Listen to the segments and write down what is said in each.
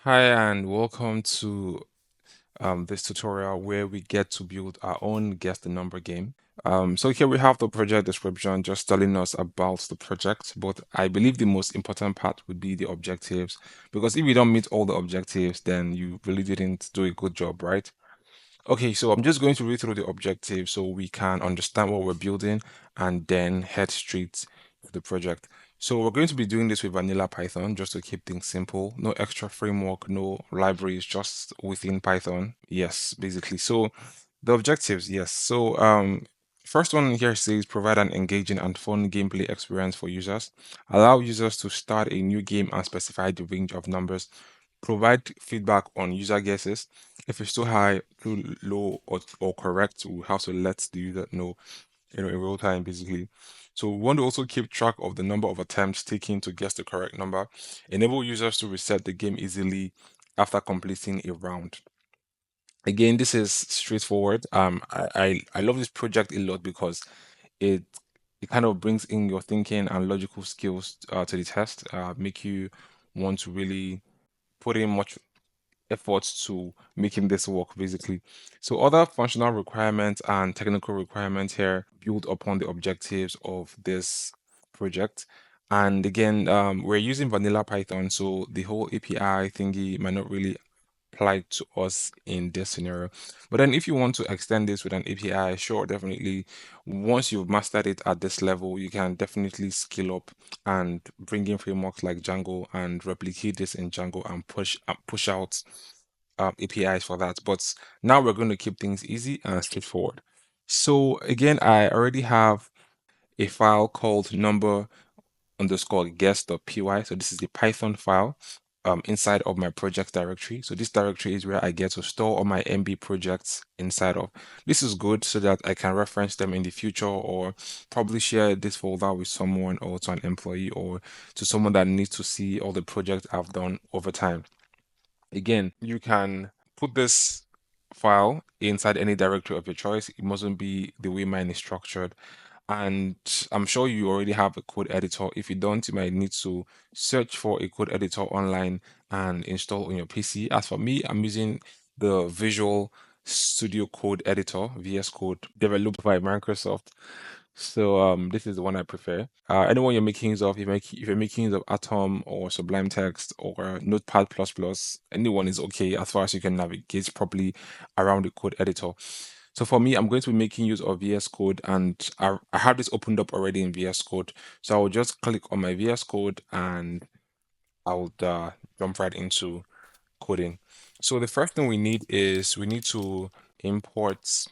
Hi and welcome to this tutorial where we get to build our own guess the number game. So here we have the project description just telling us about the project, but I believe the most important part would be the objectives because if you don't meet all the objectives, then you really didn't do a good job, right? Okay, so I'm just going to read through the objectives so we can understand what we're building and then head straight to the project. So we're going to be doing this with vanilla Python just to keep things simple. No extra framework, no libraries, just within Python. Yes, basically. So the objectives, yes. So first one here says provide an engaging and fun gameplay experience for users. Allow users to start a new game and specify the range of numbers. Provide feedback on user guesses. If it's too high, too low, or correct, we have to let the user know, in real time, basically. So we want to also keep track of the number of attempts taken to guess the correct number. Enable users to reset the game easily after completing a round. Again, this is straightforward. I love this project a lot because it it kind of brings in your thinking and logical skills to the test, make you want to really put in much efforts to making this work basically. So other functional requirements and technical requirements here build upon the objectives of this project. And again, we're using vanilla Python, so the whole API thingy might not really apply to us in this scenario. But then if you want to extend this with an API, sure, definitely. Once you've mastered it at this level, you can definitely scale up and bring in frameworks like Django and replicate this in Django and push out APIs for that. But now we're going to keep things easy and straightforward. So again, I already have a file called number_guess.py. So this is the Python file inside of my project directory. So this directory is where I get to store all my MB projects inside of. This is good so that I can reference them in the future or probably share this folder with someone or to an employee or to someone that needs to see all the projects I've done over time. Again, you can put this file inside any directory of your choice. It mustn't be the way mine is structured. And I'm sure you already have a code editor. If you don't, you might need to search for a code editor online and install on your PC. As for me, I'm using the Visual Studio Code Editor, VS Code, developed by Microsoft. So this is the one I prefer. Anyone you're making use of, if you're making use of Atom or Sublime Text or Notepad++, anyone is okay as far as you can navigate properly around the code editor. So for me, I'm going to be making use of VS Code, and I have this opened up already in VS Code. So I will just click on my VS Code and I will jump right into coding. So the first thing we need is we need to import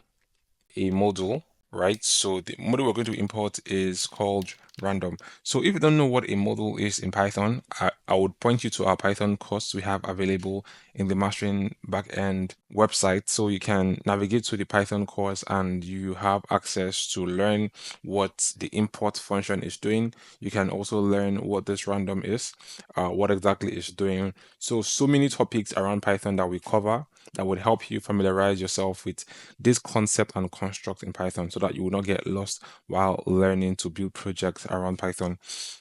a module, right? So the module we're going to import is called random. So if you don't know what a module is in Python, I would point you to our Python course we have available in the Mastering Backend website. So you can navigate to the Python course and you have access to learn what the import function is doing. You can also learn what this random is, what exactly it's doing. So many topics around Python that we cover that would help you familiarize yourself with this concept and construct in Python so that you will not get lost while learning to build projects around Python.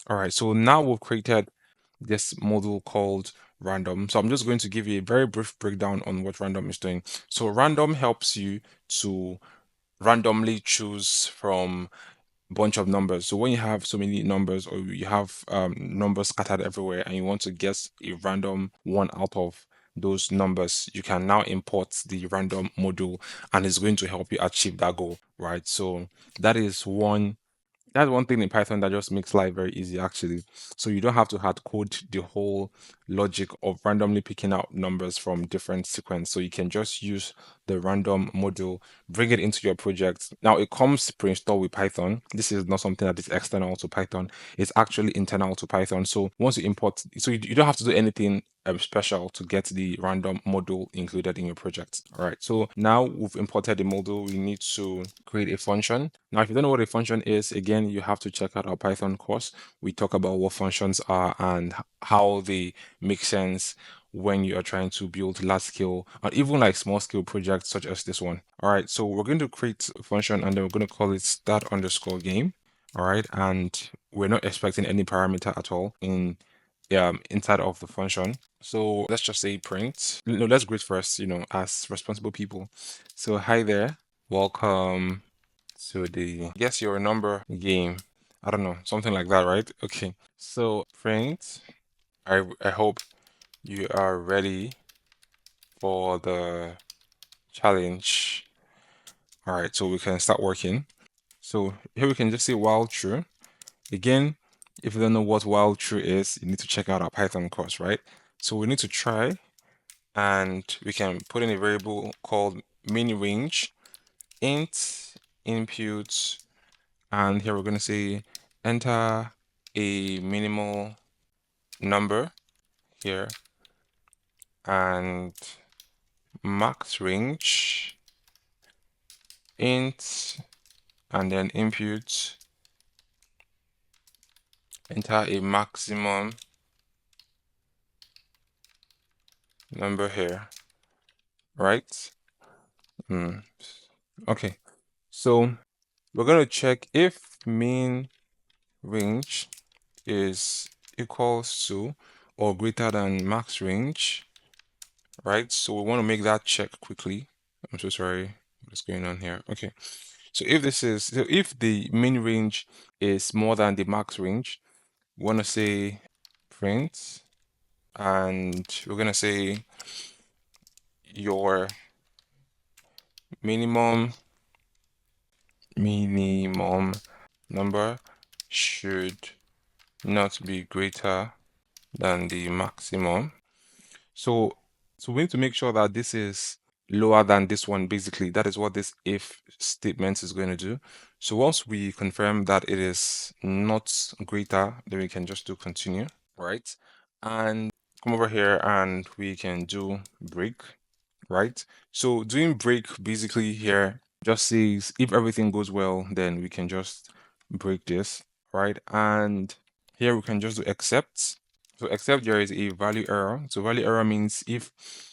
All right, so now we've created this module called random. So I'm just going to give you a very brief breakdown on what random is doing. So random helps you to randomly choose from bunch of numbers. So when you have so many numbers or you have numbers scattered everywhere and you want to guess a random one out of those numbers, you can now import the random module and it's going to help you achieve that goal, right? So that is one that's one thing in Python that just makes life very easy, actually. So you don't have to hard code the whole logic of randomly picking out numbers from different sequence. So you can just use the random module, bring it into your project. Now it comes pre-installed with Python. This is not something that is external to Python. It's actually internal to Python. So once you import, so you don't have to do anything special to get the random module included in your project. All right. So now we've imported the module. We need to create a function. Now, if you don't know what a function is, again, you have to check out our Python course. We talk about what functions are and how they make sense when you are trying to build large scale or even like small scale projects such as this one. All right. So we're going to create a function and then we're going to call it start_game. All right. And we're not expecting any parameter at all in inside of the function. So let's just say print. No, let's greet first, as responsible people. So hi there, welcome to the guess your number game. I don't know, something like that, right? Okay. So print. I hope you are ready for the challenge. All right, so we can start working. So here we can just say while true. Again, if you don't know what while true is, you need to check out our Python course, right? So we need to try, and we can put in a variable called min range int input, and here we're going to say enter a minimal number here, and max range int, and then input, enter a maximum number here, right? Okay, so we're going to check if min range is equals to or greater than max range, right? So we want to make that check quickly. I'm so sorry, what's going on here? Okay, so if the min range is more than the max range, we want to say print, and we're going to say your minimum number should not be greater than the maximum. So we need to make sure that this is lower than this one. Basically, that is what this if statement is going to do. So once we confirm that it is not greater, then we can just do continue, right? And come over here and we can do break, right? So doing break basically here just says if everything goes well, then we can just break this, right? And here we can just do except. So except there is a value error. So value error means if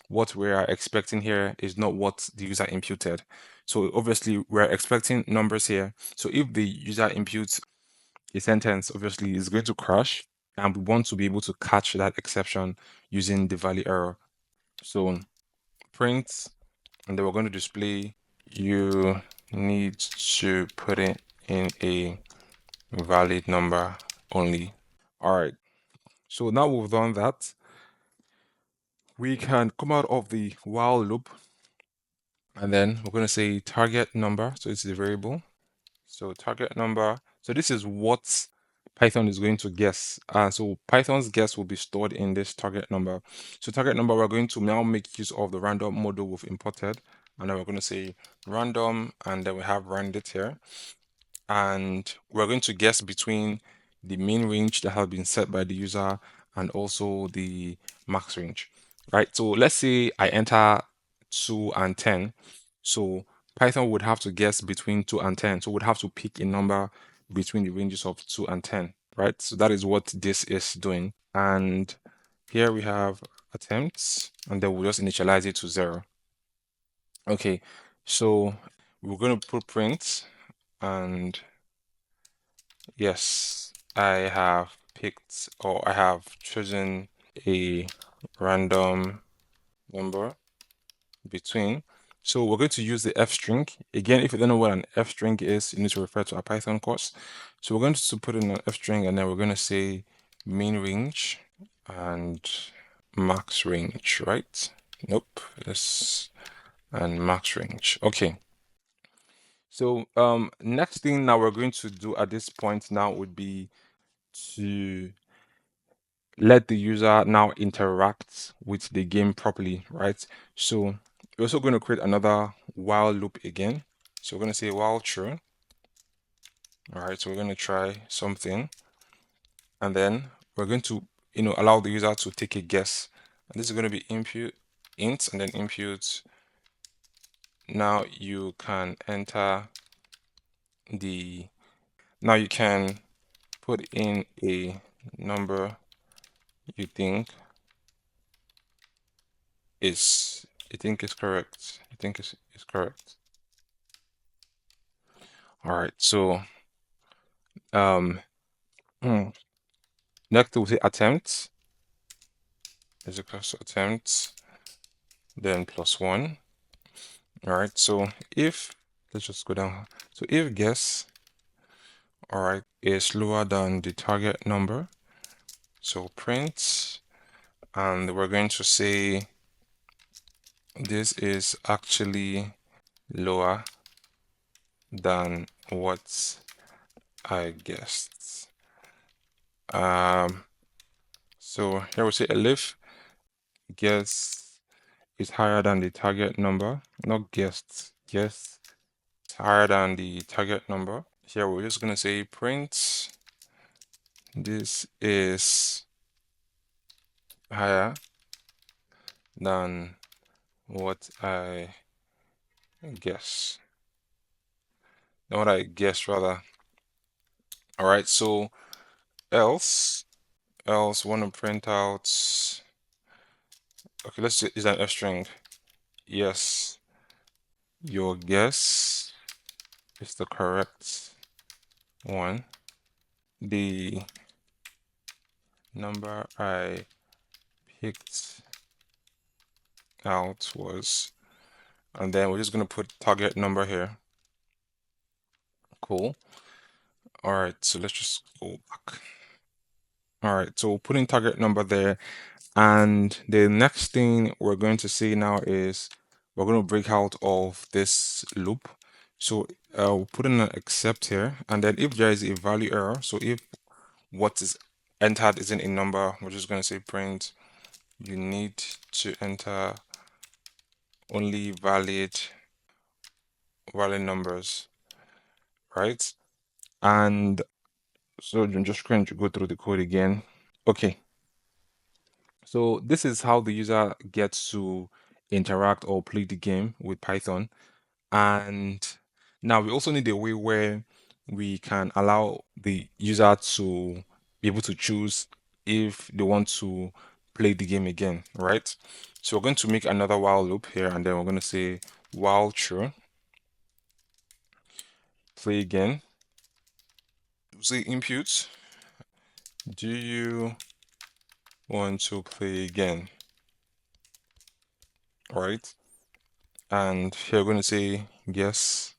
what we are expecting here is not what the user imputed. So obviously we're expecting numbers here. So if the user imputes a sentence, obviously it's going to crash, and we want to be able to catch that exception using the value error. So print, and then we're going to display you need to put it in a valid number only. All right. So now we've done that, we can come out of the while loop, and then we're going to say target number. So it's the variable. So target number. So this is what Python is going to guess. So Python's guess will be stored in this target number. So target number, we're going to now make use of the random model we've imported. And then we're going to say random, and then we have randit here. And we're going to guess between the min range that has been set by the user and also the max range, right? So let's say I enter 2 and 10. So Python would have to guess between 2 and 10. So would have to pick a number between the ranges of 2 and 10, right? So that is what this is doing. And here we have attempts, and then we'll just initialize it to 0. Okay, so we're going to put print, and yes, I have picked, or I have chosen a random number between. So we're going to use the f string. Again, if you don't know what an f string is, you need to refer to our Python course. So we're going to put in an f string, and then we're going to say min range and max range, right? Nope, this and max range. Okay. So next thing now we're going to do at this point now would be to let the user now interact with the game properly, right? So we're also going to create another while loop again. So we're going to say while true. All right, so we're going to try something, and then we're going to allow the user to take a guess. And this is going to be input int, and then input. Now you can enter the now you can put in a number you think is correct. I think is correct. All right, so um next we'll say attempt, is equals to attempt, then +1. All right, so if, let's just go down. So if guess, all right, is lower than the target number, so print, and we're going to say this is actually lower than what I guessed. So here we say elif guess is higher than the target number, not guessed, guess is higher than the target number. Here we're just gonna say print this is higher than what I guess. Than what I guess rather. All right, so else want to print out, okay, let's say is an F string. Yes, your guess is the correct one. The number I picked out was, and then we're just going to put target number here. Cool. All right, so let's just go back. All right, so putting target number there. And the next thing we're going to see now is we're going to break out of this loop. So we'll put in an except here, and then if there is a value error, so if what is entered isn't a number, we're just going to say print you need to enter only valid numbers, right? And so I'm just going to go through the code again. Okay, so this is how the user gets to interact or play the game with Python. And now we also need a way where we can allow the user to be able to choose if they want to play the game again, right? So we're going to make another while loop here, and then we're going to say while true, play again. Say input, do you want to play again? Right? And here we're going to say yes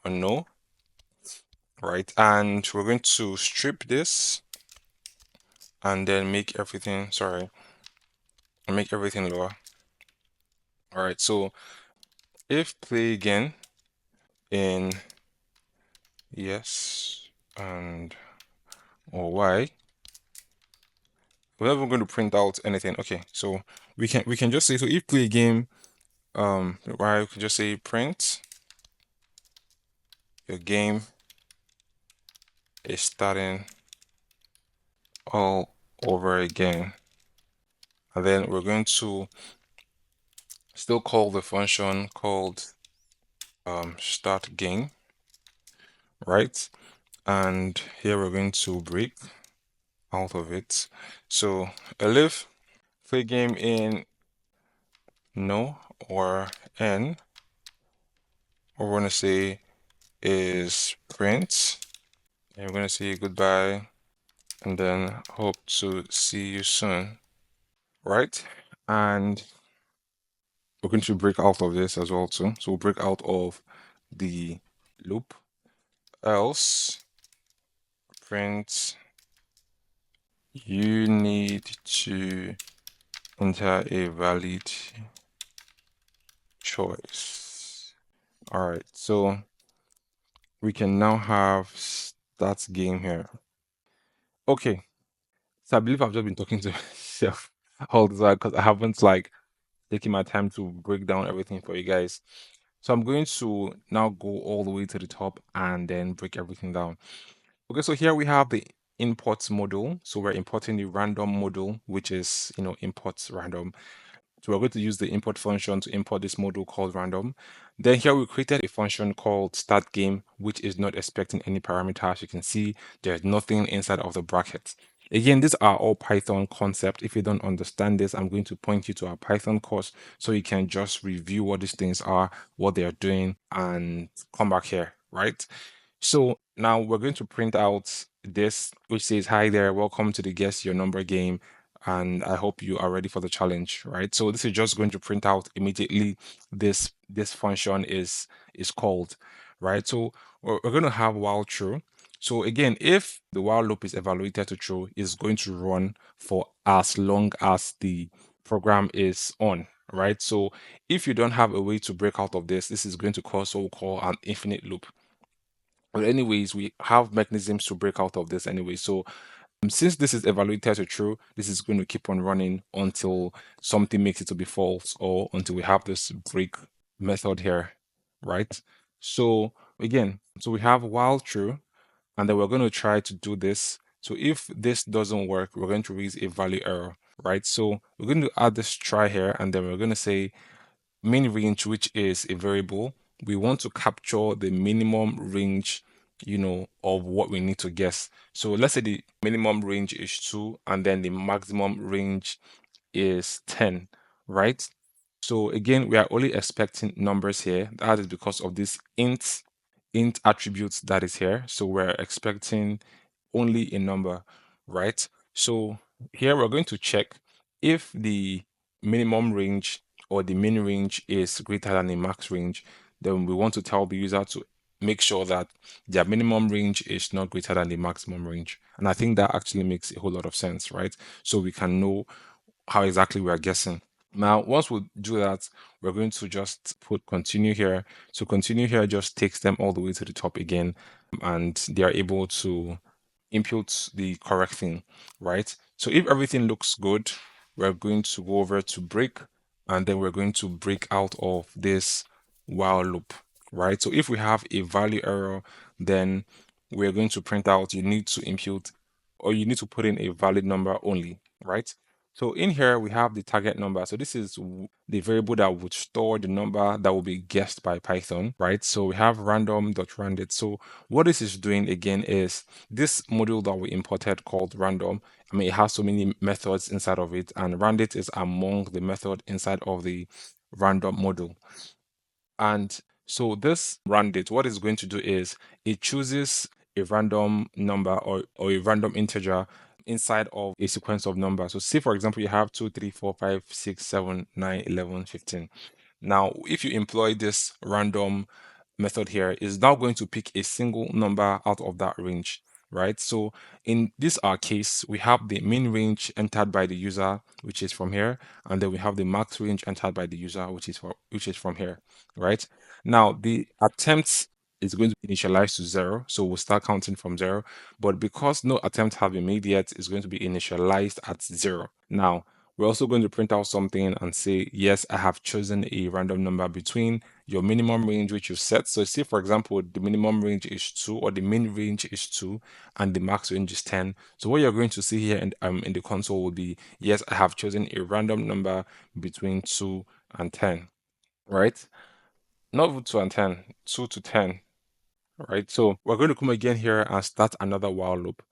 or no, right? And we're going to strip this and then make everything, sorry, make everything lower. All right, so if play again in yes and or y, we're never going to print out anything. Okay, so we can just say, so if play again, y, we can just say print your game is starting all over again. And then we're going to still call the function called start game, right? And here we're going to break out of it. So elif play game in no or n, what we're going to say is print, and we're going to say goodbye, and then hope to see you soon, right? And we're going to break out of this as well too. So we'll break out of the loop, else print you need to enter a valid choice. All right, so we can now have start game here. Okay, so I believe I've just been talking to myself all the time because I haven't like taken my time to break down everything for you guys. So I'm going to now go all the way to the top and then break everything down. Okay, so here we have the imports module. So we're importing the random module, which is, imports random. So we're going to use the import function to import this module called random. Then here we created a function called start game, which is not expecting any parameter. As you can see, there's nothing inside of the brackets. Again, these are all Python concepts. If you don't understand this, I'm going to point you to our Python course so you can just review what these things are, what they are doing, and come back here, right? So now we're going to print out this, which says, hi there, welcome to the Guess Your Number game. and I hope you are ready for the challenge, right? So this is just going to print out immediately this function is called, right? So we're going to have while true. So again, if the while loop is evaluated to true, it's going to run for as long as the program is on, right? So if you don't have a way to break out of this is going to cause what we call an infinite loop. But anyways, we have mechanisms to break out of this anyway. So since this is evaluated to true, this is going to keep on running until something makes it to be false or until we have this break method here, right? So again, so we have while true, and then we're going to try to do this. So if this doesn't work, we're going to raise a value error, right? So we're going to add this try here, and then we're going to say min range, which is a variable. We want to capture the minimum range, of what we need to guess. So let's say the minimum range is 2 and then the maximum range is 10, right? So again, we are only expecting numbers here. That is because of this int attributes that is here. So we're expecting only a number, right? So here we're going to check if the minimum range or the min range is greater than the max range, then we want to tell the user to make sure that their minimum range is not greater than the maximum range. And I think that actually makes a whole lot of sense, right? So we can know how exactly we are guessing. Now, once we do that, we're going to just put continue here. So continue here just takes them all the way to the top again, and they are able to input the correct thing, right? So if everything looks good, we're going to go over to break, and then we're going to break out of this while loop, right? So if we have a value error, then we're going to print out you need to input or you need to put in a valid number only, right? So in here we have the target number. So this is the variable that would store the number that will be guessed by Python, right? So we have random.randit. So what this is doing again is this module that we imported called random. I mean, it has so many methods inside of it, and randit is among the method inside of the random module. And so this randit, what it's going to do is it chooses a random number or a random integer inside of a sequence of numbers. So say, for example, you have 2, 3, 4, 5, 6, 7, 9, 11, 15. Now, if you employ this random method here, is now going to pick a single number out of that range, right? So in this our case, we have the min range entered by the user, which is from here, and then we have the max range entered by the user, which is from here, right? Now the attempt is going to initialize to 0, so we'll start counting from 0. But because no attempts have been made yet, it's going to be initialized at 0. Now we're also going to print out something and say, yes, I have chosen a random number between your minimum range, which you set. So say, for example, the minimum range is 2 or the min range is 2 and the max range is 10. So what you're going to see here in the console will be, yes, I have chosen a random number between 2 and 10, right? Not 2 and 10, 2 to 10, right? So we're going to come again here and start another while loop.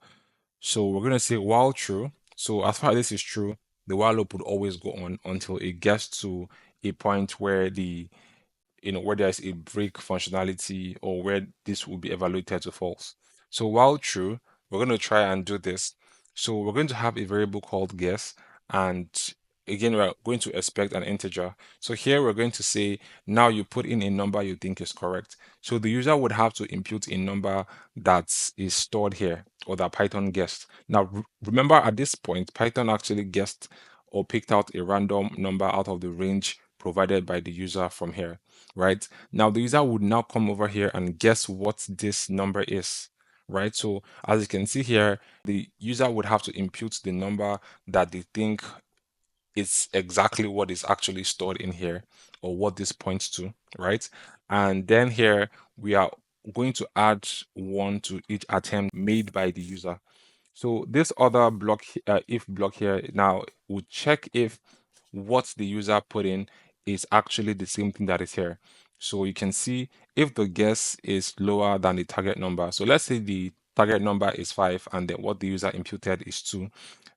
So we're going to say while true. So as far as this is true, the while loop would always go on until it gets to a point where where there's a break functionality or where this will be evaluated to false. So while true, we're going to try and do this. So we're going to have a variable called guess, and again, we're going to expect an integer. So here we're going to say, now you put in a number you think is correct. So the user would have to input a number that is stored here or that Python guessed. Now, remember at this point, Python actually guessed or picked out a random number out of the range provided by the user from here, right? Now the user would now come over here and guess what this number is, right? So as you can see here, the user would have to input the number that they think is exactly what is actually stored in here or what this points to, right? And then here we are going to add 1 to each attempt made by the user. So this other block, if block here now will check if what the user put in is actually the same thing that is here. So you can see if the guess is lower than the target number. So let's say the target number is 5 and then what the user imputed is 2.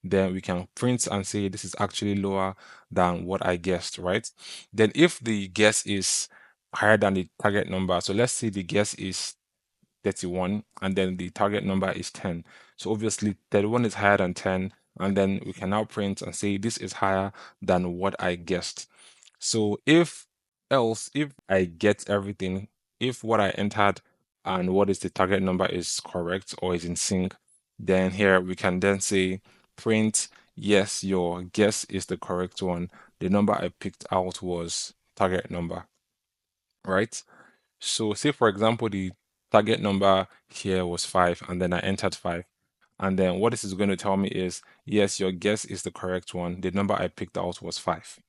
Then we can print and say this is actually lower than what I guessed, right? Then if the guess is higher than the target number, so let's say the guess is 31 and then the target number is 10. So obviously 31 is higher than 10 and then we can now print and say this is higher than what I guessed. So if I get everything, if what I entered and what is the target number is correct or is in sync, then here we can then say print, yes, your guess is the correct one. The number I picked out was target number, right? So say for example, the target number here was 5 and then I entered 5. And then what this is going to tell me is, yes, your guess is the correct one. The number I picked out was 5.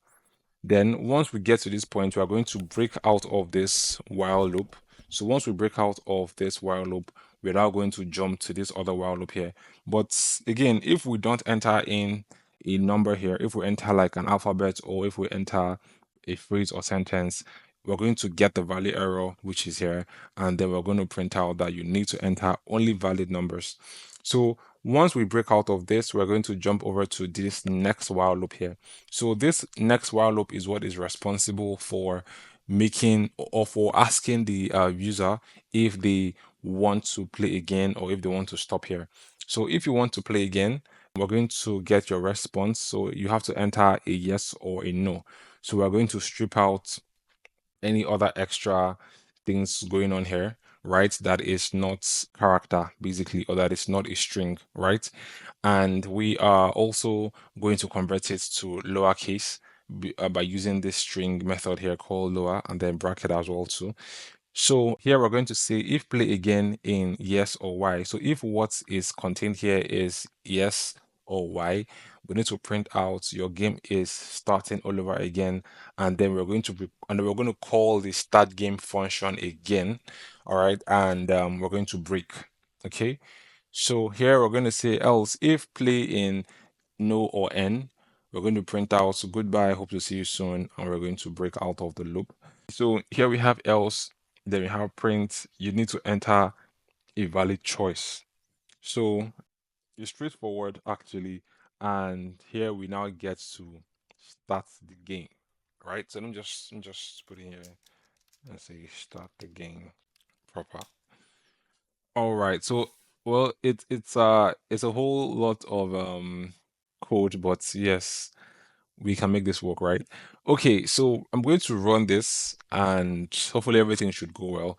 Then once we get to this point, we are going to break out of this while loop. So once we break out of this while loop, we're now going to jump to this other while loop here. But again, if we don't enter in a number here, if we enter like an alphabet or if we enter a phrase or sentence, we're going to get the value error, which is here, and then we're going to print out that you need to enter only valid numbers. So once we break out of this, we're going to jump over to this next while loop here. So this next while loop is what is responsible for making or for asking the user if they want to play again or if they want to stop here. So if you want to play again, we're going to get your response. So you have to enter a yes or a no. So we're going to strip out any other extra things going on here, right? That is not character, basically, or that is not a string, right? And we are also going to convert it to lowercase by using this string method here called lower and then bracket as well too. So here we're going to say if play again in yes or y. So if what is contained here is yes or y, we need to print out your game is starting all over again, and then we're going to call the start game function again. All right, and we're going to break. Okay, so here we're going to say else if play in no or n, we're going to print out goodbye, hope to see you soon, and we're going to break out of the loop. So here we have else, then we have print. You need to enter a valid choice. So it's straightforward actually. And here we now get to start the game, right? So let me just put in here and say start the game proper. All right. So well, it's a whole lot of code, but yes, we can make this work, right? Okay, so I'm going to run this and hopefully everything should go well.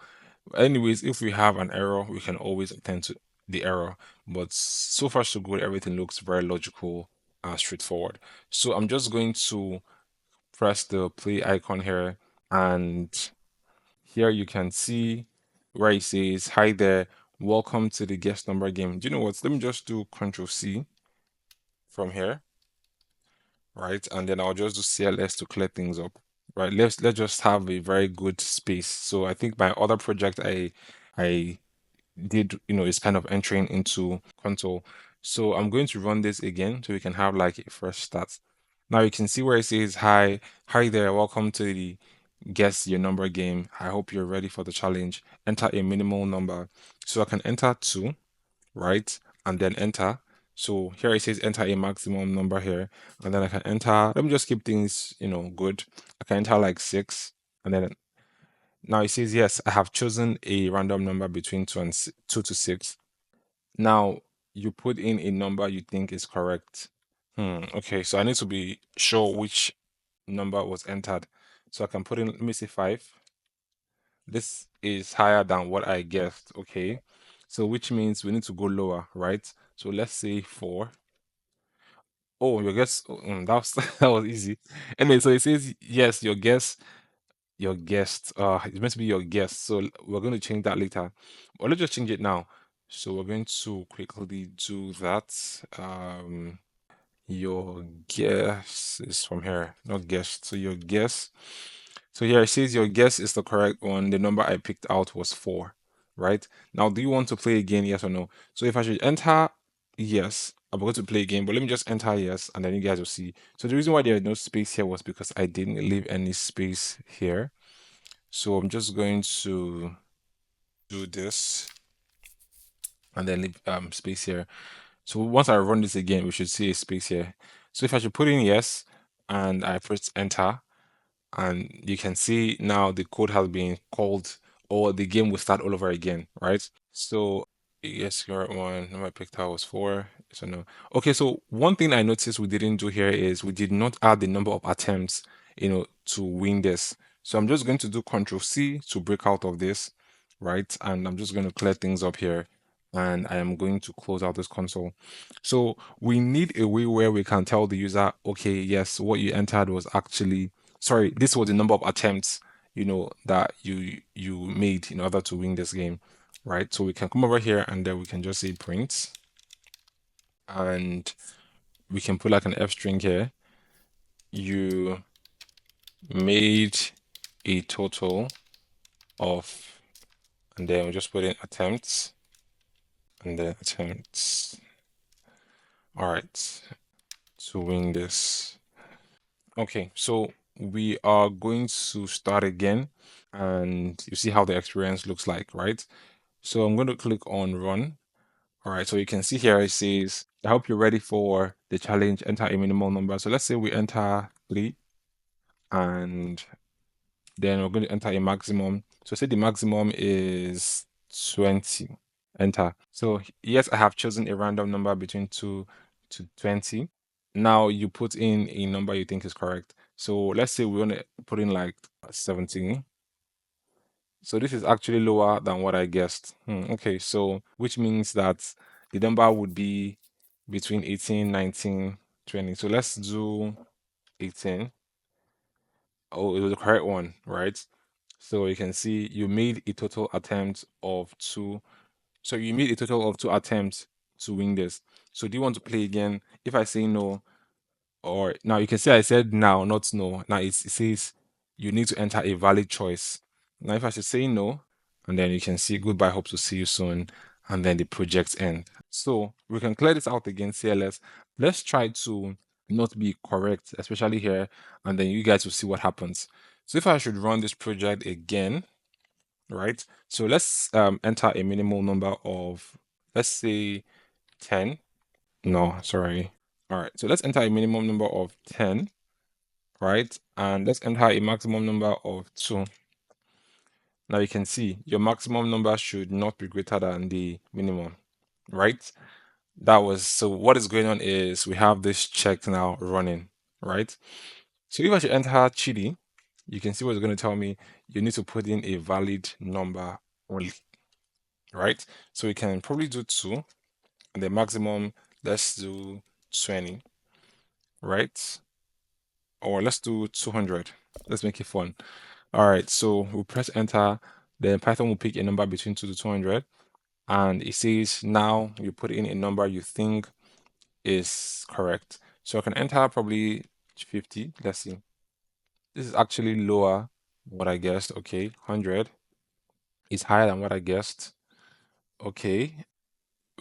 Anyways, if we have an error, we can always attend to the error. But so far, so good. Everything looks very logical and straightforward. So I'm just going to press the play icon here, and here you can see where it says, "Hi there, welcome to the guest number game." Do you know what? Let me just do Control C from here, right? And then I'll just do CLS to clear things up, right? Let's just have a very good space. So I think my other project I did, is kind of entering into console. So I'm going to run this again so we can have like a fresh start. Now you can see where it says, hi there, welcome to the guess your number game. I hope you're ready for the challenge. Enter a minimal number. So I can enter 2, right? And then enter. So here it says enter a maximum number here. And then I can enter, let me just keep things, good. I can enter like 6. And then now it says, yes, I have chosen a random number between 2 to 6. Now you put in a number you think is correct. Okay, so I need to be sure which number was entered. So I can put in, let me say 5. This is higher than what I guessed. Okay, so which means we need to go lower, right? So let's say 4. Oh, your guess, that was that was easy. Anyway, so it says yes, your guest. It's meant to be your guest. So we're going to change that later. But let's just change it now. So we're going to quickly do that. Your guess is from here, not guest. So your guess. So here it says your guess is the correct one. The number I picked out was 4, right? Now, do you want to play again? Yes or no? So if I should enter yes, I'm going to play again, but let me just enter yes, and then you guys will see. So the reason why there is no space here was because I didn't leave any space here. So I'm just going to do this and then leave space here. So once I run this again, we should see a space here. So if I should put in yes and I press enter, and you can see now the code has been called or the game will start all over again, right? So yes, correct one. Number I picked out was 4. So no. Okay, so one thing I noticed we didn't do here is we did not add the number of attempts, to win this. So I'm just going to do Control C to break out of this, right? And I'm just going to clear things up here. And I am going to close out this console. So we need a way where we can tell the user, okay, yes, what you entered was actually, sorry, this was the number of attempts, that you made in order to win this game, right? So we can come over here and then we can just say print, and we can put like an F string here. You made a total of, and then we'll just put in attempts, and then attempts. All right, to win this. Okay, so we are going to start again, and you see how the experience looks like, right? So I'm going to click on run. All right, so you can see here it says, I hope you're ready for the challenge, enter a minimal number. So let's say we enter 3, and then we're going to enter a maximum. So say the maximum is 20. Enter. So yes, I have chosen a random number between 2 to 20. Now you put in a number you think is correct. So let's say we want to put in like 17. So this is actually lower than what I guessed. Okay, so which means that the number would be between 18, 19, 20. So let's do 18. Oh, it was the correct one, right? So you can see you made a total attempt of 2. So you made a total of 2 attempts to win this. So do you want to play again? If I say no, or now you can see I said now, not no. Now it says you need to enter a valid choice. Now if I should say no, and then you can see goodbye, hope to see you soon, and then the project end. So we can clear this out again, CLS. Let's try to not be correct, especially here, and then you guys will see what happens. So if I should run this project again, right? So let's enter a minimal number of, let's say 10. No, sorry. All right, so let's enter a minimum number of 10, right? And let's enter a maximum number of 2. Now you can see your maximum number should not be greater than the minimum, right? So what is going on is we have this check now running, right? So if I should enter Chidi, you can see what's going to tell me you need to put in a valid number only, right? So we can probably do 2, and the maximum, let's do 20, right? Or let's do 200. Let's make it fun. All right, so we'll press enter. Then Python will pick a number between 2 to 200. And it says now you put in a number you think is correct. So I can enter probably 50. Let's see. This is actually lower than what I guessed. Okay, 100 is higher than what I guessed. Okay,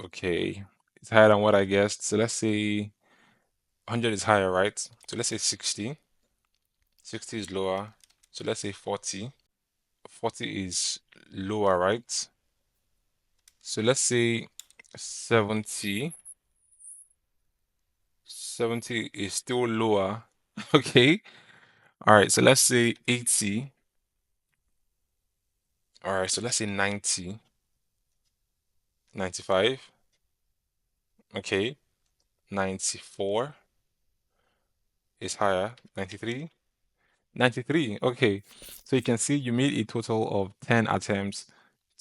okay. It's higher than what I guessed. So let's say 100 is higher, right? So let's say 60. 60 is lower. So let's say 40. 40 is lower, right? So let's say 70. 70 is still lower. Okay. All right. So let's say 80. All right. So let's say 90. 95. Okay. 94 is higher. 93. 93. Okay. So you can see you made a total of 10 attempts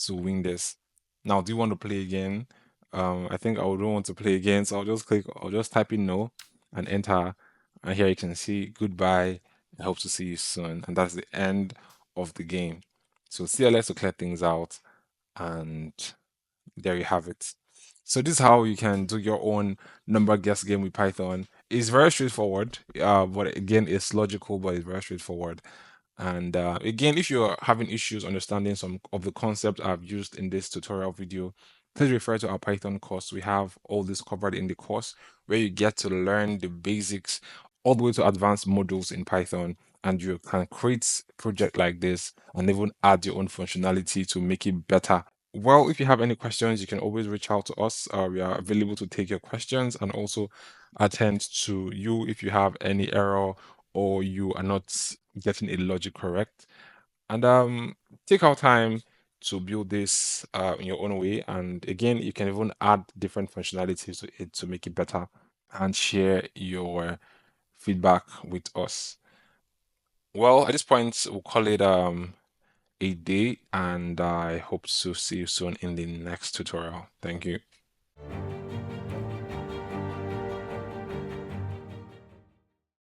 to win this. Now, do you want to play again? I think I don't want to play again, so I'll just type in no and enter. And here you can see goodbye. I hope to see you soon. And that's the end of the game. So CLS to clear things out, and there you have it. So this is how you can do your own number guess game with Python. It's very straightforward, but again, it's logical, but it's very straightforward. And again, if you're having issues understanding some of the concepts I've used in this tutorial video, please refer to our Python course. We have all this covered in the course where you get to learn the basics all the way to advanced modules in Python. And you can create project like this and even add your own functionality to make it better. Well, if you have any questions, you can always reach out to us. We are available to take your questions and also attend to you if you have any error or you are not getting a logic correct. And take our time, to build this in your own way. And again, you can even add different functionalities to it to make it better and share your feedback with us. Well, at this point, we'll call it a day, and I hope to see you soon in the next tutorial. Thank you.